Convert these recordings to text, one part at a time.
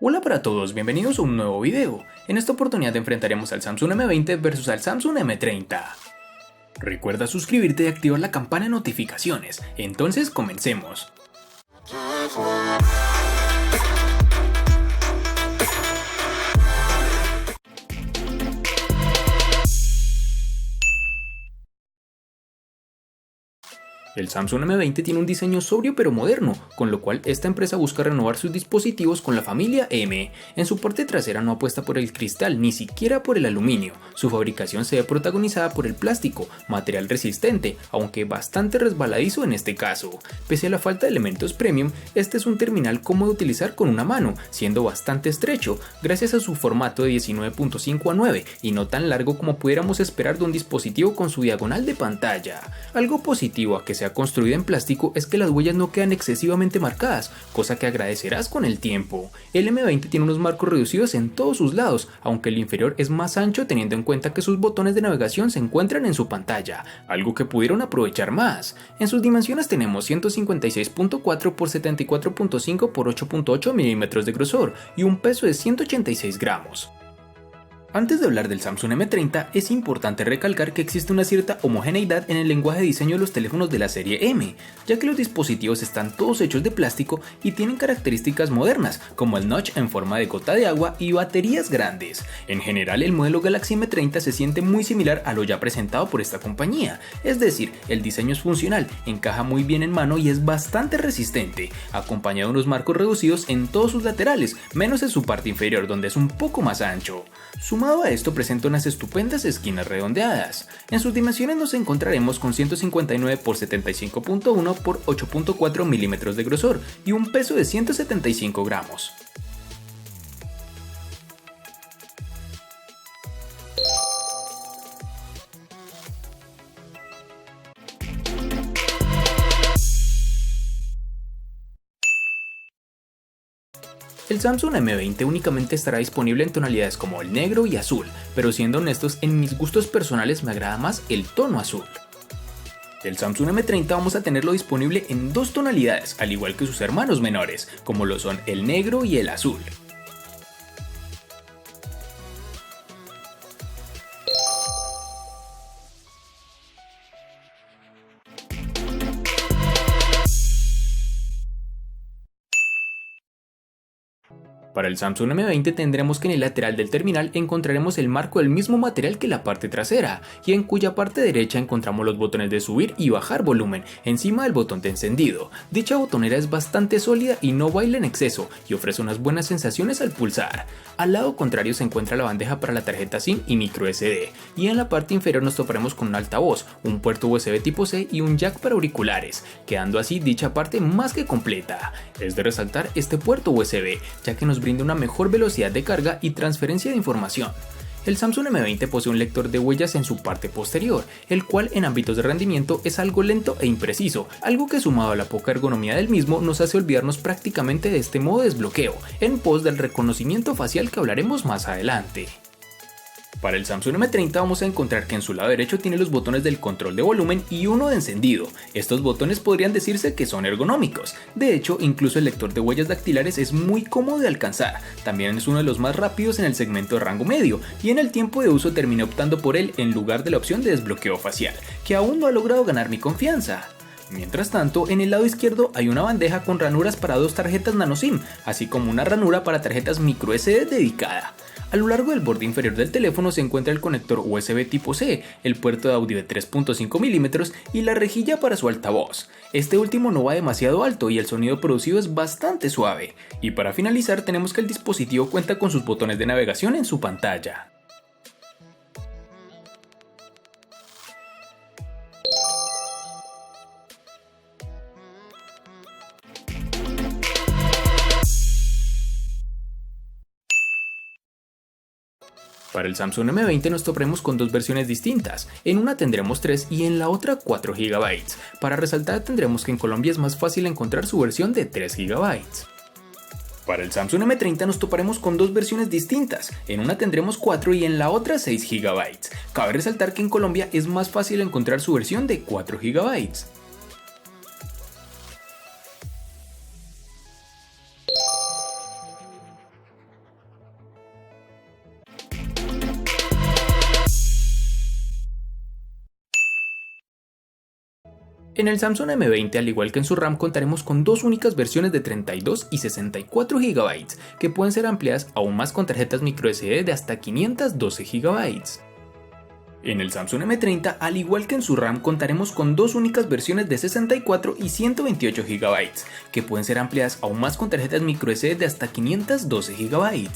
Hola para todos, bienvenidos a un nuevo video. En esta oportunidad enfrentaremos al Samsung M20 versus al Samsung M30. Recuerda suscribirte y activar la campana de notificaciones, entonces comencemos. El Samsung M20 tiene un diseño sobrio pero moderno, con lo cual esta empresa busca renovar sus dispositivos con la familia M. En su parte trasera no apuesta por el cristal, ni siquiera por el aluminio. Su fabricación se ve protagonizada por el plástico, material resistente, aunque bastante resbaladizo en este caso. Pese a la falta de elementos premium, este es un terminal cómodo de utilizar con una mano, siendo bastante estrecho, gracias a su formato de 19.5:9 y no tan largo como pudiéramos esperar de un dispositivo con su diagonal de pantalla. Algo positivo a que sea construida en plástico es que las huellas no quedan excesivamente marcadas, cosa que agradecerás con el tiempo. El M20 tiene unos marcos reducidos en todos sus lados, aunque el inferior es más ancho teniendo en cuenta que sus botones de navegación se encuentran en su pantalla, algo que pudieron aprovechar más. En sus dimensiones tenemos 156.4 x 74.5 x 8.8 milímetros de grosor y un peso de 186 gramos. Antes de hablar del Samsung M30, es importante recalcar que existe una cierta homogeneidad en el lenguaje de diseño de los teléfonos de la serie M, ya que los dispositivos están todos hechos de plástico y tienen características modernas, como el notch en forma de gota de agua y baterías grandes. En general, el modelo Galaxy M30 se siente muy similar a lo ya presentado por esta compañía, es decir, el diseño es funcional, encaja muy bien en mano y es bastante resistente, acompañado de unos marcos reducidos en todos sus laterales, menos en su parte inferior donde es un poco más ancho. Sumado a esto presenta unas estupendas esquinas redondeadas. En sus dimensiones nos encontraremos con 159 x 75.1 x 8.4 milímetros de grosor y un peso de 175 gramos. El Samsung M20 únicamente estará disponible en tonalidades como el negro y azul, pero siendo honestos, en mis gustos personales me agrada más el tono azul. El Samsung M30 vamos a tenerlo disponible en dos tonalidades, al igual que sus hermanos menores, como lo son el negro y el azul. Para el Samsung M20 tendremos que en el lateral del terminal encontraremos el marco del mismo material que la parte trasera, y en cuya parte derecha encontramos los botones de subir y bajar volumen, encima del botón de encendido. Dicha botonera es bastante sólida y no baila en exceso, y ofrece unas buenas sensaciones al pulsar. Al lado contrario se encuentra la bandeja para la tarjeta SIM y micro SD, y en la parte inferior nos toparemos con un altavoz, un puerto USB tipo C y un jack para auriculares, quedando así dicha parte más que completa. Es de resaltar este puerto USB, ya que nos brinda una mejor velocidad de carga y transferencia de información. El Samsung M20 posee un lector de huellas en su parte posterior, el cual en ámbitos de rendimiento es algo lento e impreciso, algo que sumado a la poca ergonomía del mismo nos hace olvidarnos prácticamente de este modo de desbloqueo, en pos del reconocimiento facial que hablaremos más adelante. Para el Samsung M30 vamos a encontrar que en su lado derecho tiene los botones del control de volumen y uno de encendido. Estos botones podrían decirse que son ergonómicos. De hecho, incluso el lector de huellas dactilares es muy cómodo de alcanzar. También es uno de los más rápidos en el segmento de rango medio, y en el tiempo de uso terminé optando por él en lugar de la opción de desbloqueo facial, que aún no ha logrado ganar mi confianza. Mientras tanto, en el lado izquierdo hay una bandeja con ranuras para dos tarjetas nano SIM, así como una ranura para tarjetas micro SD dedicada. A lo largo del borde inferior del teléfono se encuentra el conector USB tipo C, el puerto de audio de 3.5 milímetros y la rejilla para su altavoz. Este último no va demasiado alto y el sonido producido es bastante suave. Y para finalizar tenemos que el dispositivo cuenta con sus botones de navegación en su pantalla. Para el Samsung M20 nos toparemos con dos versiones distintas, en una tendremos 3 y en la otra 4 GB. Para resaltar tendremos que en Colombia es más fácil encontrar su versión de 3 GB. Para el Samsung M30 nos toparemos con dos versiones distintas, en una tendremos 4 y en la otra 6 GB. Cabe resaltar que en Colombia es más fácil encontrar su versión de 4 GB. En el Samsung M20, al igual que en su RAM, contaremos con dos únicas versiones de 32 y 64 GB, que pueden ser ampliadas aún más con tarjetas microSD de hasta 512 GB. En el Samsung M30, al igual que en su RAM, contaremos con dos únicas versiones de 64 y 128 GB, que pueden ser ampliadas aún más con tarjetas microSD de hasta 512 GB.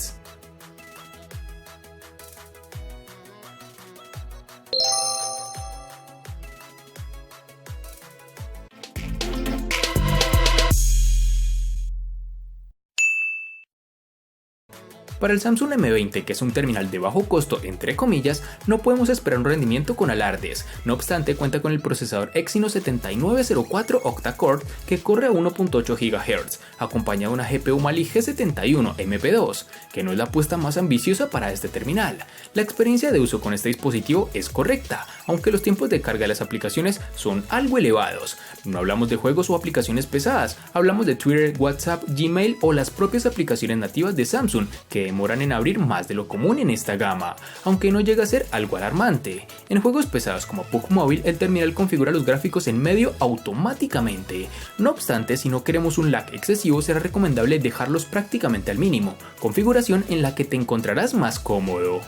Para el Samsung M20, que es un terminal de bajo costo entre comillas, no podemos esperar un rendimiento con alardes. No obstante, cuenta con el procesador Exynos 7904 octa-core que corre a 1.8 GHz, acompañado de una GPU Mali G71 MP2, que no es la apuesta más ambiciosa para este terminal. La experiencia de uso con este dispositivo es correcta, aunque los tiempos de carga de las aplicaciones son algo elevados. No hablamos de juegos o aplicaciones pesadas, hablamos de Twitter, WhatsApp, Gmail o las propias aplicaciones nativas de Samsung, que demoran en abrir más de lo común en esta gama, aunque no llega a ser algo alarmante. En juegos pesados como PUBG Mobile, el terminal configura los gráficos en medio automáticamente. No obstante, si no queremos un lag excesivo, será recomendable dejarlos prácticamente al mínimo, configuración en la que te encontrarás más cómodo.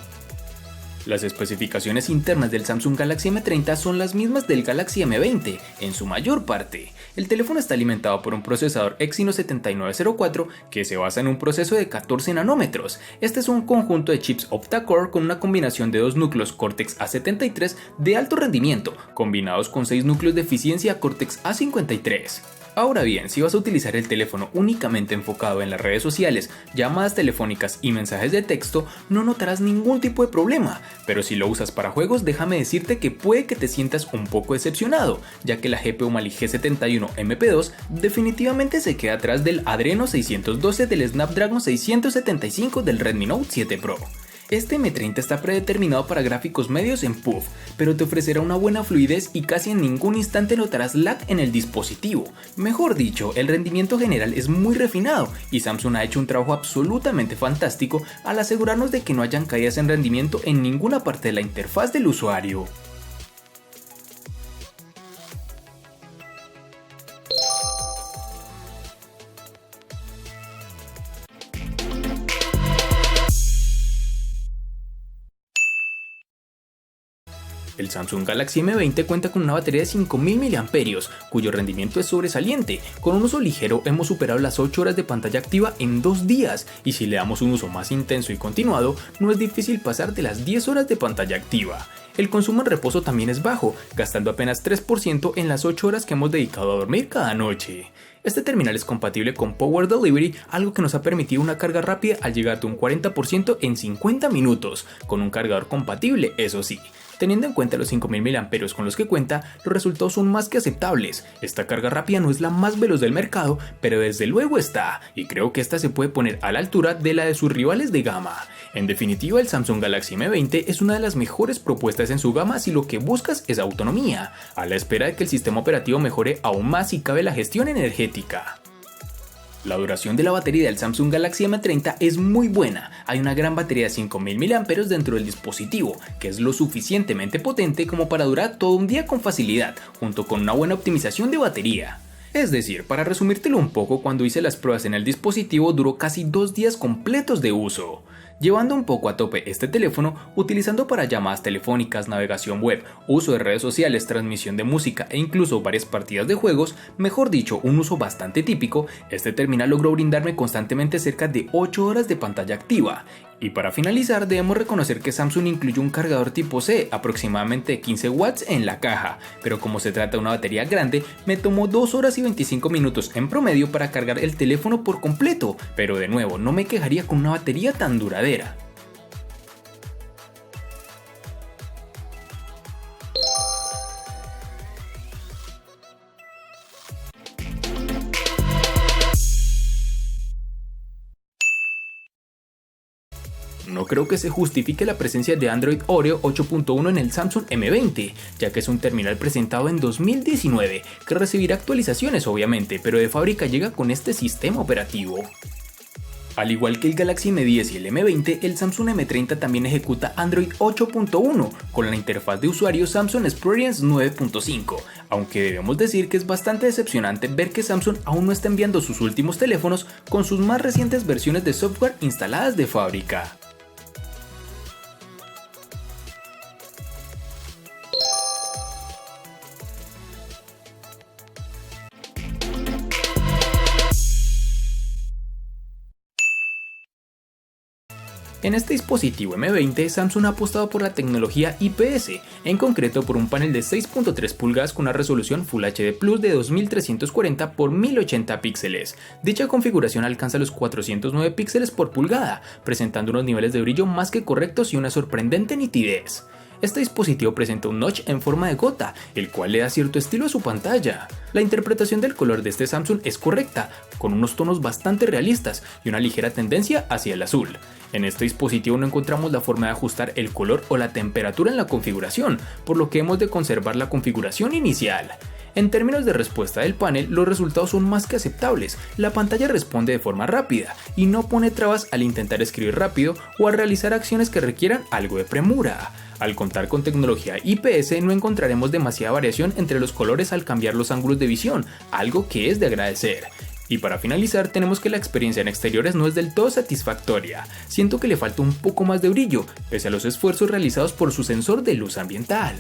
Las especificaciones internas del Samsung Galaxy M30 son las mismas del Galaxy M20, en su mayor parte. El teléfono está alimentado por un procesador Exynos 7904 que se basa en un proceso de 14 nanómetros. Este es un conjunto de chips octa-core con una combinación de dos núcleos Cortex A73 de alto rendimiento, combinados con 6 núcleos de eficiencia Cortex A53. Ahora bien, si vas a utilizar el teléfono únicamente enfocado en las redes sociales, llamadas telefónicas y mensajes de texto, no notarás ningún tipo de problema, pero si lo usas para juegos, déjame decirte que puede que te sientas un poco decepcionado, ya que la GPU Mali G71 MP2 definitivamente se queda atrás del Adreno 612 del Snapdragon 675 del Redmi Note 7 Pro. Este M30 está predeterminado para gráficos medios en PUF, pero te ofrecerá una buena fluidez y casi en ningún instante notarás lag en el dispositivo. Mejor dicho, el rendimiento general es muy refinado y Samsung ha hecho un trabajo absolutamente fantástico al asegurarnos de que no hayan caídas en rendimiento en ninguna parte de la interfaz del usuario. El Samsung Galaxy M20 cuenta con una batería de 5000 mAh, cuyo rendimiento es sobresaliente. Con un uso ligero hemos superado las 8 horas de pantalla activa en 2 días, y si le damos un uso más intenso y continuado, no es difícil pasar de las 10 horas de pantalla activa. El consumo en reposo también es bajo, gastando apenas 3% en las 8 horas que hemos dedicado a dormir cada noche. Este terminal es compatible con Power Delivery, algo que nos ha permitido una carga rápida al llegar de un 40% en 50 minutos, con un cargador compatible, eso sí. Teniendo en cuenta los 5000 mAh con los que cuenta, los resultados son más que aceptables. Esta carga rápida no es la más veloz del mercado, pero desde luego está, y creo que esta se puede poner a la altura de la de sus rivales de gama. En definitiva, el Samsung Galaxy M20 es una de las mejores propuestas en su gama si lo que buscas es autonomía, a la espera de que el sistema operativo mejore aún más si cabe la gestión energética. La duración de la batería del Samsung Galaxy M30 es muy buena. Hay una gran batería de 5000 mAh dentro del dispositivo, que es lo suficientemente potente como para durar todo un día con facilidad, junto con una buena optimización de batería. Es decir, para resumírtelo un poco, cuando hice las pruebas en el dispositivo duró casi 2 días completos de uso. Llevando un poco a tope este teléfono, utilizando para llamadas telefónicas, navegación web, uso de redes sociales, transmisión de música e incluso varias partidas de juegos, mejor dicho, un uso bastante típico, este terminal logró brindarme constantemente cerca de 8 horas de pantalla activa. Y para finalizar, debemos reconocer que Samsung incluyó un cargador tipo C, aproximadamente 15 watts en la caja, pero como se trata de una batería grande, me tomó 2 horas y 25 minutos en promedio para cargar el teléfono por completo, pero de nuevo, no me quejaría con una batería tan duradera. No creo que se justifique la presencia de Android Oreo 8.1 en el Samsung M20, ya que es un terminal presentado en 2019, que recibirá actualizaciones obviamente, pero de fábrica llega con este sistema operativo. Al igual que el Galaxy M10 y el M20, el Samsung M30 también ejecuta Android 8.1 con la interfaz de usuario Samsung Experience 9.5, aunque debemos decir que es bastante decepcionante ver que Samsung aún no está enviando sus últimos teléfonos con sus más recientes versiones de software instaladas de fábrica. En este dispositivo M20, Samsung ha apostado por la tecnología IPS, en concreto por un panel de 6.3 pulgadas con una resolución Full HD Plus de 2340 x 1080 píxeles. Dicha configuración alcanza los 409 píxeles por pulgada, presentando unos niveles de brillo más que correctos y una sorprendente nitidez. Este dispositivo presenta un notch en forma de gota, el cual le da cierto estilo a su pantalla. La interpretación del color de este Samsung es correcta, con unos tonos bastante realistas y una ligera tendencia hacia el azul. En este dispositivo no encontramos la forma de ajustar el color o la temperatura en la configuración, por lo que hemos de conservar la configuración inicial. En términos de respuesta del panel, los resultados son más que aceptables. La pantalla responde de forma rápida y no pone trabas al intentar escribir rápido o al realizar acciones que requieran algo de premura. Al contar con tecnología IPS no encontraremos demasiada variación entre los colores al cambiar los ángulos de visión, algo que es de agradecer. Y para finalizar, tenemos que la experiencia en exteriores no es del todo satisfactoria. Siento que le falta un poco más de brillo, pese a los esfuerzos realizados por su sensor de luz ambiental.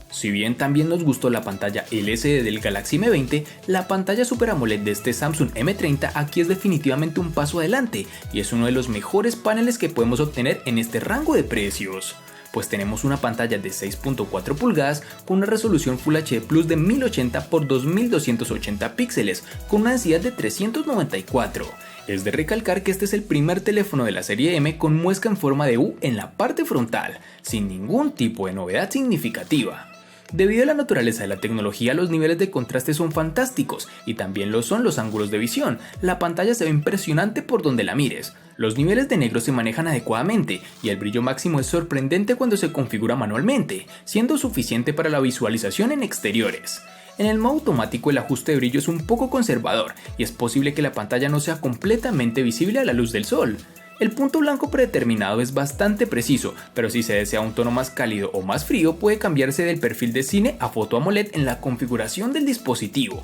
Si bien también nos gustó la pantalla LCD del Galaxy M20, la pantalla Super AMOLED de este Samsung M30 aquí es definitivamente un paso adelante y es uno de los mejores paneles que podemos obtener en este rango de precios. Pues tenemos una pantalla de 6.4 pulgadas con una resolución Full HD Plus de 1080 x 2280 píxeles con una densidad de 394. Es de recalcar que este es el primer teléfono de la serie M con muesca en forma de U en la parte frontal, sin ningún tipo de novedad significativa. Debido a la naturaleza de la tecnología, los niveles de contraste son fantásticos y también lo son los ángulos de visión. La pantalla se ve impresionante por donde la mires. Los niveles de negro se manejan adecuadamente y el brillo máximo es sorprendente cuando se configura manualmente, siendo suficiente para la visualización en exteriores. En el modo automático el ajuste de brillo es un poco conservador y es posible que la pantalla no sea completamente visible a la luz del sol. El punto blanco predeterminado es bastante preciso, pero si se desea un tono más cálido o más frío puede cambiarse del perfil de cine a foto AMOLED en la configuración del dispositivo.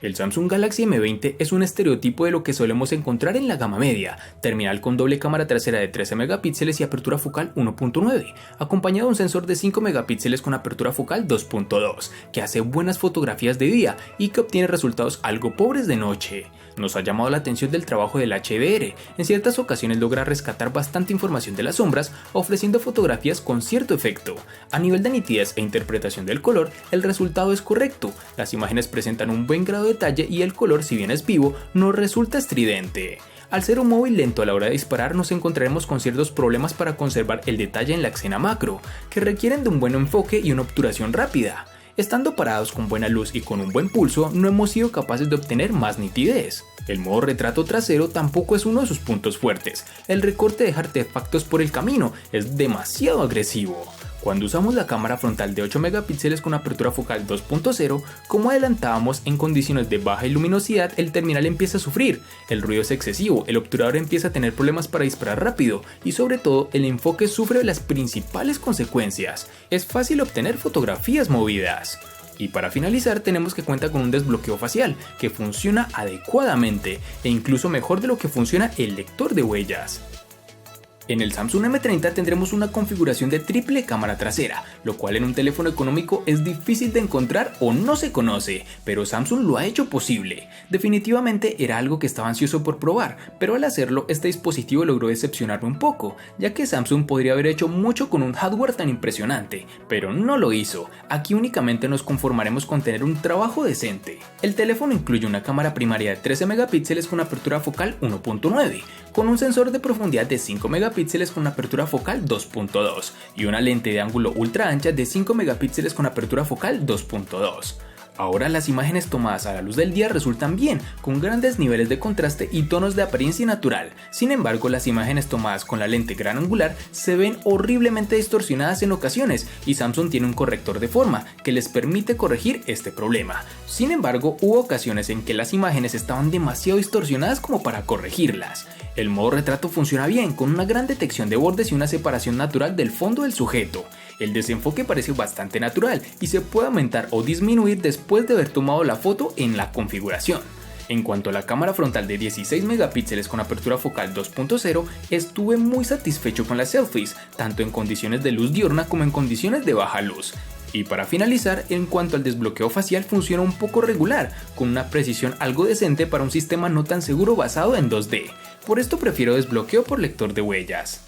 El Samsung Galaxy M20 es un estereotipo de lo que solemos encontrar en la gama media, terminal con doble cámara trasera de 13 megapíxeles y apertura focal 1.9, acompañado de un sensor de 5 megapíxeles con apertura focal 2.2, que hace buenas fotografías de día y que obtiene resultados algo pobres de noche. Nos ha llamado la atención del trabajo del HDR, en ciertas ocasiones logra rescatar bastante información de las sombras, ofreciendo fotografías con cierto efecto. A nivel de nitidez e interpretación del color, el resultado es correcto, las imágenes presentan un buen grado de detalle y el color, si bien es vivo, no resulta estridente. Al ser un móvil lento a la hora de disparar, nos encontraremos con ciertos problemas para conservar el detalle en la escena macro, que requieren de un buen enfoque y una obturación rápida. Estando parados con buena luz y con un buen pulso, no hemos sido capaces de obtener más nitidez. El modo retrato trasero tampoco es uno de sus puntos fuertes. El recorte deja artefactos por el camino es demasiado agresivo. Cuando usamos la cámara frontal de 8 megapíxeles con apertura focal 2.0, como adelantábamos, en condiciones de baja luminosidad el terminal empieza a sufrir, el ruido es excesivo, el obturador empieza a tener problemas para disparar rápido y sobre todo el enfoque sufre de las principales consecuencias. Es fácil obtener fotografías movidas. Y para finalizar tenemos que cuenta con un desbloqueo facial que funciona adecuadamente e incluso mejor de lo que funciona el lector de huellas. En el Samsung M30 tendremos una configuración de triple cámara trasera, lo cual en un teléfono económico es difícil de encontrar o no se conoce, pero Samsung lo ha hecho posible. Definitivamente era algo que estaba ansioso por probar, pero al hacerlo este dispositivo logró decepcionarme un poco, ya que Samsung podría haber hecho mucho con un hardware tan impresionante, pero no lo hizo. Aquí únicamente nos conformaremos con tener un trabajo decente. El teléfono incluye una cámara primaria de 13 megapíxeles con apertura focal 1.9, con un sensor de profundidad de 5 megapíxeles con apertura focal 2.2 y una lente de ángulo ultra ancha de 5 megapíxeles con apertura focal 2.2. Ahora las imágenes tomadas a la luz del día resultan bien, con grandes niveles de contraste y tonos de apariencia natural. Sin embargo, las imágenes tomadas con la lente gran angular se ven horriblemente distorsionadas en ocasiones, y Samsung tiene un corrector de forma que les permite corregir este problema. Sin embargo, hubo ocasiones en que las imágenes estaban demasiado distorsionadas como para corregirlas. El modo retrato funciona bien, con una gran detección de bordes y una separación natural del fondo del sujeto. El desenfoque parece bastante natural y se puede aumentar o disminuir después de haber tomado la foto en la configuración. En cuanto a la cámara frontal de 16 megapíxeles con apertura focal 2.0, estuve muy satisfecho con las selfies, tanto en condiciones de luz diurna como en condiciones de baja luz. Y para finalizar, en cuanto al desbloqueo facial, funciona un poco regular, con una precisión algo decente para un sistema no tan seguro basado en 2D. Por esto prefiero desbloqueo por lector de huellas.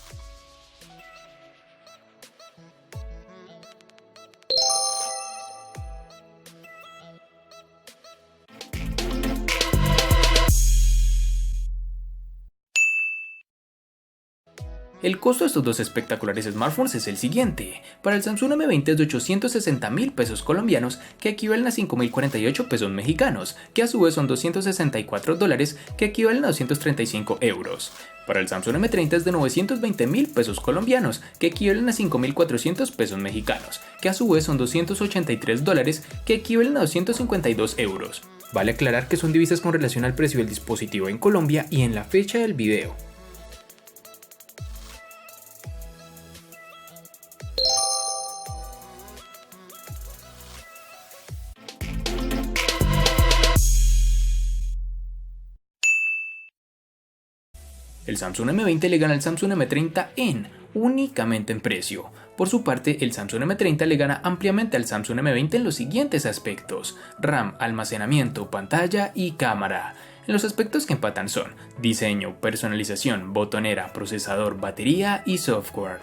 El costo de estos dos espectaculares smartphones es el siguiente. Para el Samsung M20 es de 860.000 pesos colombianos, que equivalen a 5.048 pesos mexicanos, que a su vez son $264, que equivalen a 235 euros. Para el Samsung M30 es de 920.000 pesos colombianos, que equivalen a 5.400 pesos mexicanos, que a su vez son $283, que equivalen a 252 euros. Vale aclarar que son divisas con relación al precio del dispositivo en Colombia y en la fecha del video. El Samsung M20 le gana al Samsung M30 únicamente en precio. Por su parte, el Samsung M30 le gana ampliamente al Samsung M20 en los siguientes aspectos: RAM, almacenamiento, pantalla y cámara. En los aspectos que empatan son diseño, personalización, botonera, procesador, batería y software.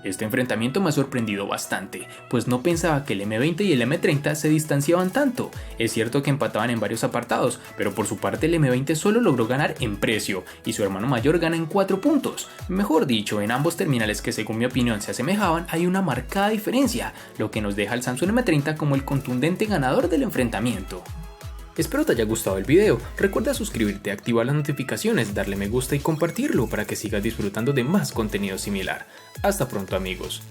Este enfrentamiento me ha sorprendido bastante, pues no pensaba que el M20 y el M30 se distanciaban tanto. Es cierto que empataban en varios apartados, pero por su parte el M20 solo logró ganar en precio, y su hermano mayor gana en 4 puntos. Mejor dicho, en ambos terminales que según mi opinión se asemejaban hay una marcada diferencia, lo que nos deja al Samsung M30 como el contundente ganador del enfrentamiento. Espero te haya gustado el video, recuerda suscribirte, activar las notificaciones, darle me gusta y compartirlo para que sigas disfrutando de más contenido similar. Hasta pronto amigos.